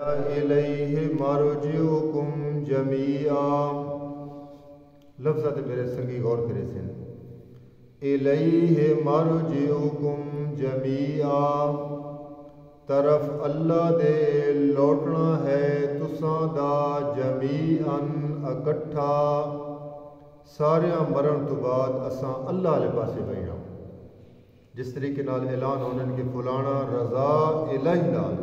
الیہ مرجعکم جمیعا لفظات میرے سنگی غور کرے سن الیہ مرجعکم جمیعا طرف اللہ دے لوٹنا ہے تساں دا جمیعاً اکٹھا ساریاں مرن تو بعد اساں اللہ لے پاسے بہنا جس طریقے نال اعلان ہونے کہ فلانا رضا الہی نال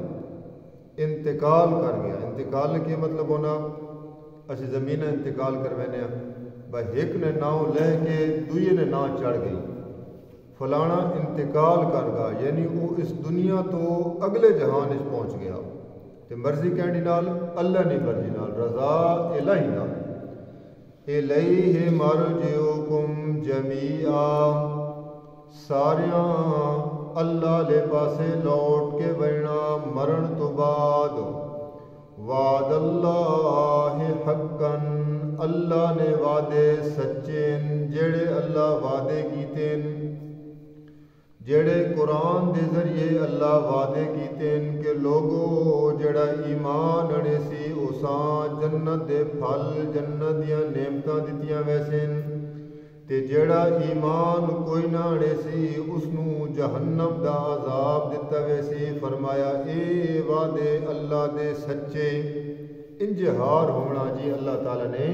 انتقال کر گیا انتقال کے مطلب ہونا اسی زمین انتقال کروینے بھائی ایک نے ناؤ لے کے دوئے نے ناؤ چڑھ گئی فلانا انتقال کر گیا یعنی وہ اس دنیا تو اگلے جہان اس پہنچ گیا تے مرضی کہنی نال اللہ نہیں مرضی نال رضا الہی نال الیہ مرجعکم جمیعا ساریاں اللہ لے پاسے لوٹ کے بہنا مرن تو بعد وعد اللہ حقاً اللہ نے وعدے سچین جڑے اللہ وعدے کیتین جڑے قرآن دے ذریعے اللہ وعدے کیتین کہ لوگو جڑا ایمان اڑے سی اساں جنت دے پھل جنت دیاں نعمتاں دتیاں ویسن تے جڑا ایمان کوئی نہ اڑے سی اس نو جہنم دا عذاب دتا ویسی فرمایا اے وعدے اللہ دے سچے انجہار ہونا جی اللہ تعالی نے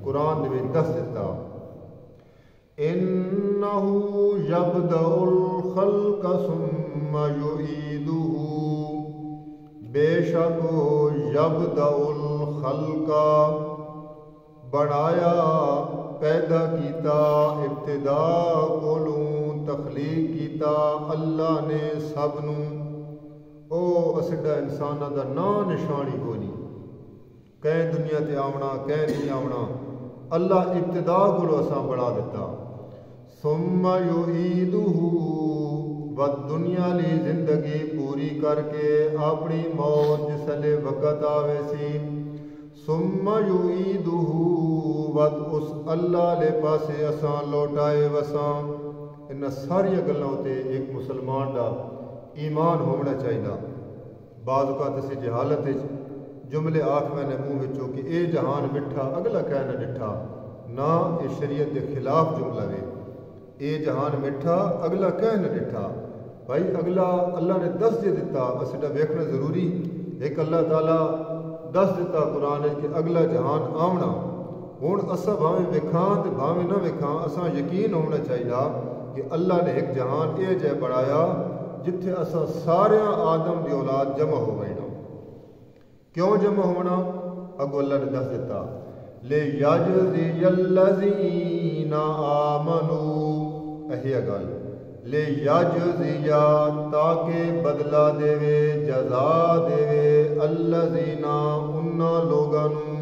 قرآن دے وچ دس دتا انہو یبدأ الخلق ثم یعیدہ بے شک یبدأ الخلق بڑھایا پیدا کیتا ابتدا کولوں تخلیق کیتا اللہ نے سب نو او اسڈا انسانہ دا نا نشانی کو نہیں کہیں دنیا تے آونا کہیں نہیں آونا اللہ ابتدا کولو اساں بڑھا دیتا ثم یعیدہ و دنیا لی زندگی پوری کر کے اپنی موت جسلے وقت آوے سی ثم یعیدہ ود اس اللہ لے پاسے اساں لوٹائے وساں ان ساری گلاں تے ایک مسلمان دا ایمان ہونا چاہیے بعض اوقات اسی جہالت جملے آکھ میں نے منہ وچوں کہ اے جہان مٹھا اگلا کہنا ڈٹھا نہ اے شریعت دے خلاف جملہ وے اے جہان مٹھا اگلا کہنا ڈٹھا بھائی اگلا اللہ نے دس دے دیتا اسا ویکھنا ضروری ایک اللہ تعالی دس دیتا قرآن کہ اگلا جہان آونا ہوں اسا بھاویں ویکھاں تے بھاویں نہ ویکھاں اساں یقین ہونا چاہیے کہ اللہ نے ایک جہان اے جے بڑھایا جتھے اساں سارے آدم دی اولاد جمع ہو گئے کیوں جمع ہونا اگو اللہ نے دس دیتا لیجزی الذین آمنوا اہیا گل لیجزی تاکہ بدلہ دے وے جزا دے وے الذین انہا لوگانو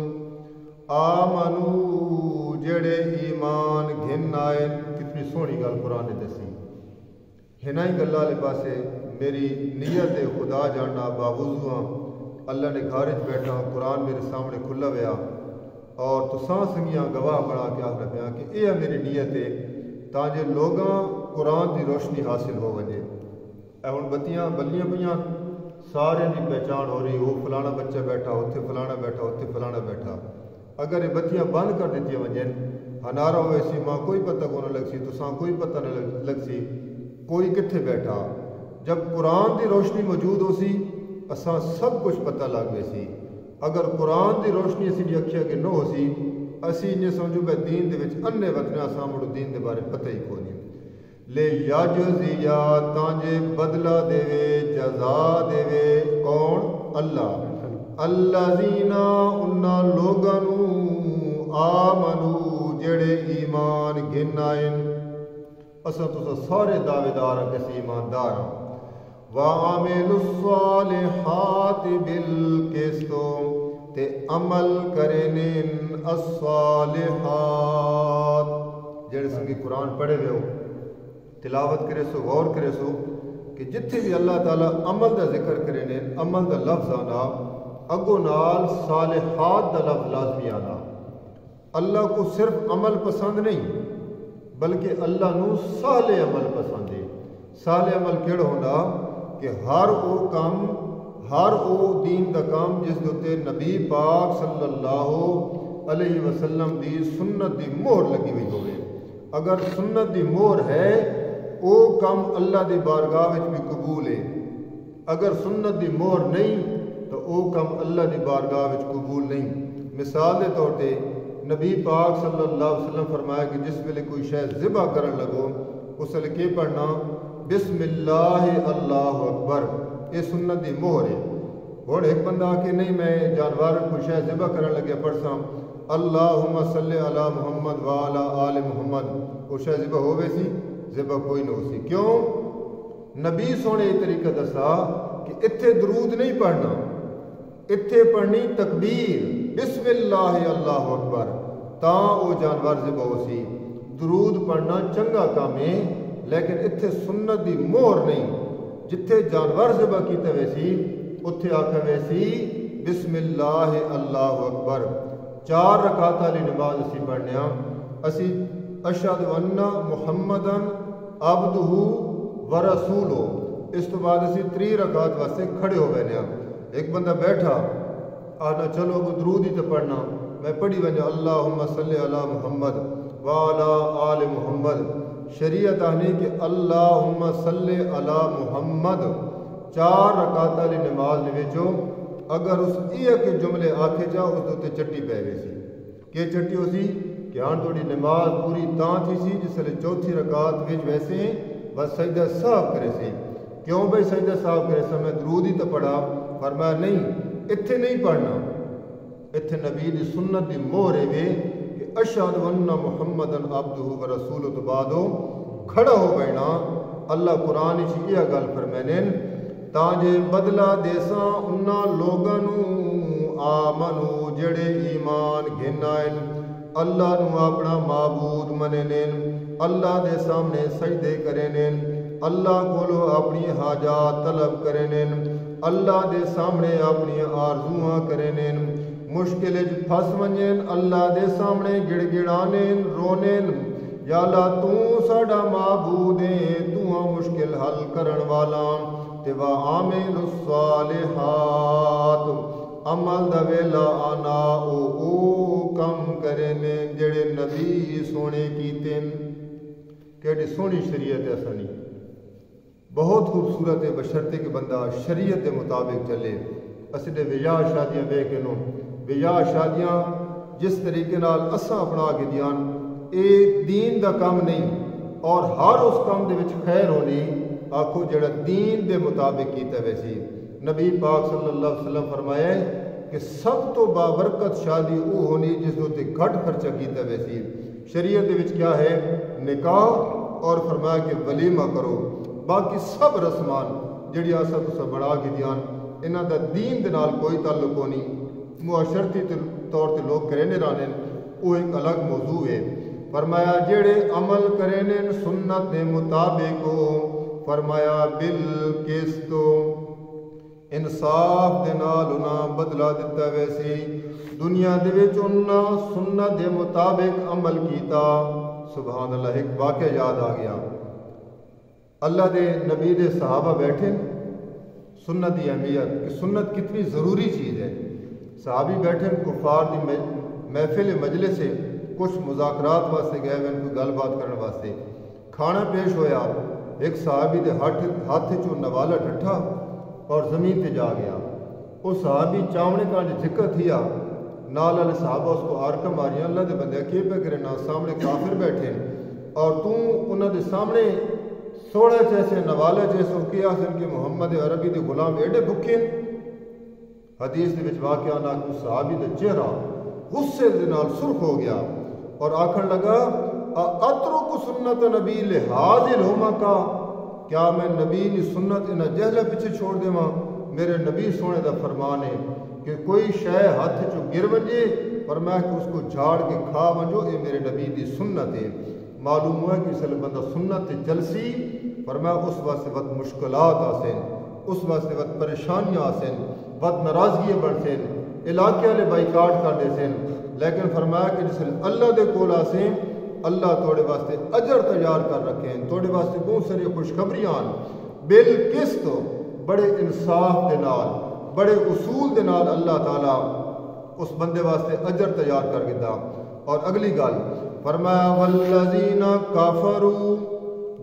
آمنو جڑے ایمان گھن آئے کتنی سونی گل قرآن نے دسی ہنائی گلہ لے پاسے میری نیت خدا جاننا باوضوعاں اللہ نے گھارج بیٹھا قرآن میرے سامنے کھلا ویا اور تو سنگیاں گواہ بڑھا کے آخر پیا کہ اے میری نیت ہے تاجے لوگاں قرآن دی روشنی حاصل ہو وجے اے ہن بتیاں بلیاں پیاں سارے دی پہچان ہو رہی وہ فلانا بچہ بیٹھا اتھے فلانا بیٹھا اتھے فلانا بیٹھا اگر یہ بتیاں بند کر دیتی وجن ہنارا ہوئے سی ماں کوئی پتہ کو نہ لگ سی تو کوئی پتہ نہ لگ سی کوئی کتھے بیٹھا جب قرآن دی روشنی موجود ہو سی اساں سب کچھ پتہ لگ گئے سی اگر قرآن دی روشنی اسی دی اکھیا کہ نہ ہو سی اسی نے سمجھو بے دین دے وچ انے وطنے اساں مڑو دین دے بارے پتہ ہی کوئی نہیں لے یجزیا تانجے بدلہ دے وے جزا دے وے کون اللہ الذین انہا لوگانو آمنو جڑے ایمان گھن آئین اساں تو سارے دعوے دار ہیں کسی ایماندار ہیں وَعَمِلُوا الصَّالِحَاتِ بِالْقِسْطِ تے عمل کرنین الصالحات جڑے سنگی قرآن پڑھے ہوئے ہو تلاوت کرے سو غور کرے سو کہ جتھے بھی اللہ تعالیٰ عمل دا ذکر کرنین عمل دا لفظ آنا اگو نال صالحات دا لفظ لازمی آنا اللہ کو صرف عمل پسند نہیں بلکہ اللہ نو صالح عمل پسند ہے صالح عمل کیڑا ہونا کہ ہر وہ کام ہر او دین دا کام جس دے تے نبی پاک صلی اللہ علیہ وسلم دی سنت دی مہر لگی ہوئی ہوئے. اگر سنت دی مہر ہے او کام اللہ دی بارگاہ وچ بھی قبول ہے. اگر سنت دی مہر نہیں تو او کام اللہ دی بارگاہ وچ قبول نہیں. مثال دے طور تے نبی پاک صلی اللہ علیہ وسلم فرمایا کہ جس ویلے کوئی شے ذبح کرن لگو اس ویلے کی پڑھنا بسم اللہ اللہ اکبر. یہ سنت دی مہر ہے. ہوں ایک بندہ آ کے نہیں میں جانور کوئی شے ذبح کرن لگے پڑھساں اللہم صلی علی محمد وعلی آل محمد, وہ شے ذبح ہوئے سی؟ ذبح کوئی نہ ہو سی. کیوں؟ نبی سونے یہ طریقہ دسا کہ اتھے درود نہیں پڑھنا, اتھے پڑھنی تکبیر بسم اللہ اللہ اکبر تاں وہ جانور ذبح ہو سی. درود پڑھنا چنگا کام ہے لیکن اتھے سنت دی مہر نہیں. جتھے جانور ذبح کیتے ہوئے سی اتھے آکھے ہوئے سی بسم اللہ اللہ اکبر. 4 رکعت والی نماز اسی پڑھنے ہاں. اسی اشہد ان محمدن عبدہ ورسولہ, اس تو بعد اسی 3 رکعت واسطے کھڑے ہو بینے ہاں. ایک بندہ بیٹھا آنا چلو وہ درود ہی تو پڑھنا, میں پڑھی وجہ اللہم صلی علی محمد وعلی آل محمد. شریعت آنے کہ اللہم صلی علی محمد 4 رکعت والی نماز وچوں اگر اس ایک جملے آکھے جا اس دوتے چٹی پہ گئی سی. کہ چٹی ہو سی کہ آن توڑی نماز پوری تاں تھی سی جس لئے 4تھی رکعت وچ ویسے ہیں بس سجدہ صاحب کرے سی. کیوں بھائی سجدہ صاحب کرے سی؟ میں درود ہی تو پڑھا. فرمایا نہیں, اتھے نہیں پڑھنا. اتھے نبی دی سنت دی مہر ہے کہ اشہد ان محمدن عبدہ ورسولہ تو بعد کھڑا ہو بینا. اللہ قرآن ہی یہ گل فرمائنے تاں جے بدلہ دیساں انہاں لوگانوں آمنو جڑے ایمان گھنائن اللہ نو اپنا معبود مننین, اللہ دے سامنے سجدے کرنین, اللہ کولو اپنی حاجات طلب کرنین, اللہ دے سامنے اپنی آرزواں کرنین, مشکل پھس ونجین اللہ دے سامنے گڑ گڑانین رونین یا اللہ تو ساڈا معبود ہے, تو مشکل حل کرن والا تے وعامل الصالحات عمل دا ویلا آنا او کم کرنے جڑے نبی سونے کیتے. کیڑی سونی شریعت ہے سنی, بہت خوبصورت ہے بشرطے کہ بندہ شریعت کے مطابق چلے. اسی دے ویاہ شادیاں بے کے نو ویاہ شادیاں جس طریقے نال اساں اپنا کے دیان اے دین دا کام نہیں, اور ہر اس کام دے وچ خیر ہونی آکھو جڑا دین دے مطابق کیتا ویسی. نبی پاک صلی اللہ علیہ وسلم فرمایا کہ سب تو بابرکت شادی وہ ہونی جس دے گھٹ خرچہ کیتا ویسی. شریعت دے وچ کیا ہے؟ نکاح, اور فرمایا کہ ولیمہ کرو. باقی سب رسمان جڑی آسا تسا بڑا کے دیان انہاں دا دین دے نال کوئی تعلق ہونی, معاشرتی طور تے لوگ کرینے رانے وہ ایک الگ موضوع ہے. فرمایا جڑے عمل کرینے سنت دے مطابق ہو, فرمایا بالقسط انصاف دے نال انہاں بدلہ دیتا ویسی. دنیا دے وچ انہاں سنت دے مطابق عمل کیتا. سبحان اللہ, ایک واقعہ یاد آ گیا. اللہ دے نبی دے صحابہ بیٹھے سنت دی اہمیت کہ سنت کتنی ضروری چیز ہے. صحابی بیٹھے کفار دی محفل مجلس سے کچھ مذاکرات واسطے گئے ہوئے کوئی گل بات کرنے واسطے. کھانا پیش ہویا, ایک صحابی دے ہاتھ چوں نوالا ڈٹھا اور زمین تے جا گیا. وہ صحابی چاونے کا ذکر تھیا, نال والے صحابہ اس کو آرکا ماریاں اللہ دے بندے کی پہ کرے نا سامنے کافر بیٹھے اور تو انہوں دے سامنے سوڑے جیسے نوالے جیسے کیا سن کہ محمد عربی دے غلام ایڈے بھکے. حدیث دے وچ واقعہ نا کہ صحابی دے چہرہ غصے دے نال سرخ ہو گیا اور آکھن لگا اترک سنت نبی لحاظ الہما کا, کیا میں نبی کی سنت انہیں جہلے پیچھے چھوڑ دے ماں؟ میرے نبی سونے دا فرمان ہے کہ کوئی شے ہاتھ چو گر ونجے اور میں کہ اس کو جھاڑ کے کھا ونجو, یہ میرے نبی دی سنت ہے. معلوم ہوا کہ اسے بندہ سنت چلسی پر میں اس واسطے وقت مشکلات آسیں, اس واسطے وقت پریشانیاں آسیں, وقت ناراضگیاں بڑھسیں, علاقے والے بائیکاٹ کر دے سیں. لیکن فرمایا کہ جس اللہ دے کول آسیں اللہ توڑے واسطے اجر تیار کر رکھیں, توڑے واسطے بہت ساری خوشخبریاں بالقسط بڑے انصاف دے نال بڑے اصول دے نال اللہ تعالیٰ اس بندے واسطے اجر تیار کر دیتا۔ اور اگلی گل فرمایا والذین کافروا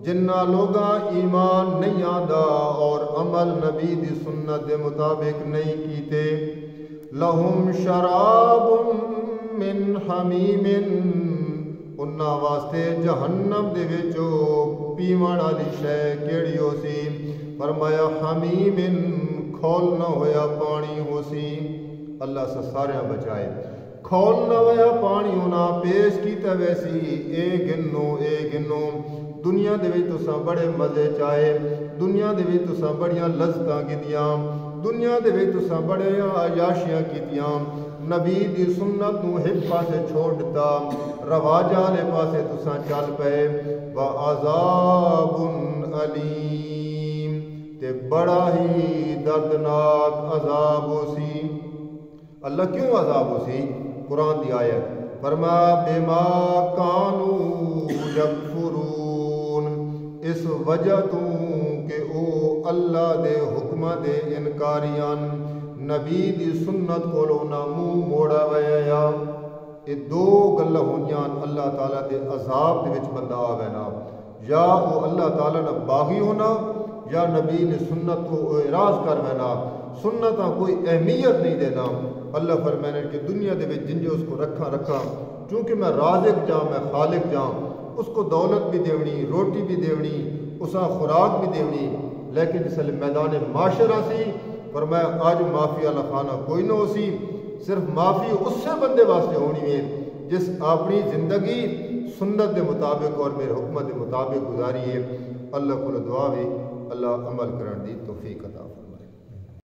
جنہ لوگاں ایمان نہیں آندا اور عمل نبی دی سنت دے مطابق نہیں کیتے، لہم شراب من حمیم انہاں واسطے جہنم دے وچوں پیوان والی شے کیڑی ہو سی؟ فرمایا حمیم کھولنا ہویا پانی ہو سی۔ اللہ سے سارے بچائے۔ کھولنا ہویا پانی ہونا پیش کیتا ویسی اے گنو دنیا دے وچ تساں بڑے مزے چائے، دنیا دے وچ تساں بڑیاں لذتاں کیتیاں، دنیا دے وچ تساں بڑے عیاشیاں کیتیاں، نبی دی سنت نو ایک پاسے چھوڑ دتا، رواجاں والے پاسے تساں چل پئے۔ وعذاب علیم تے بڑا ہی دردناک عذاب ہو سی۔ اللہ کیوں عذاب ہو سی؟ قرآن دی آیت فرمایا بما کانوا یکفرون، اس وجہ تو کہ او اللہ دے حکم دے انکاریاں، نبی دی سنت کولو نہ منہ موڑا ویا۔ یہ دو گلاں ہونیاں اللہ تعالیٰ دے عذاب دے وچ بندہ آوینا، یا او اللہ تعالیٰ نہ باغی ہونا یا نبی نے سنت کو اعراض کر وینا، سنتاں کوئی اہمیت نہیں دینا۔ اللہ فرمانے کہ دنیا دے وچ جن جو اس کو رکھا چونکہ میں رازق جاں، میں خالق جاں، اس کو دولت بھی دیونی، روٹی بھی دیونی، اسا خوراک بھی دیونی، لیکن جس میدان معاشرہ سی فرمایا آج معافی والا خانہ کوئی نہ ہو سی، صرف معافی اس سے بندے واسطے ہونی ہے جس اپنی زندگی سنت دے مطابق اور میرے حکمت دے مطابق گزاری ہے۔ اللہ کو دعا بھی اللہ عمل کرن دی توفیق عطا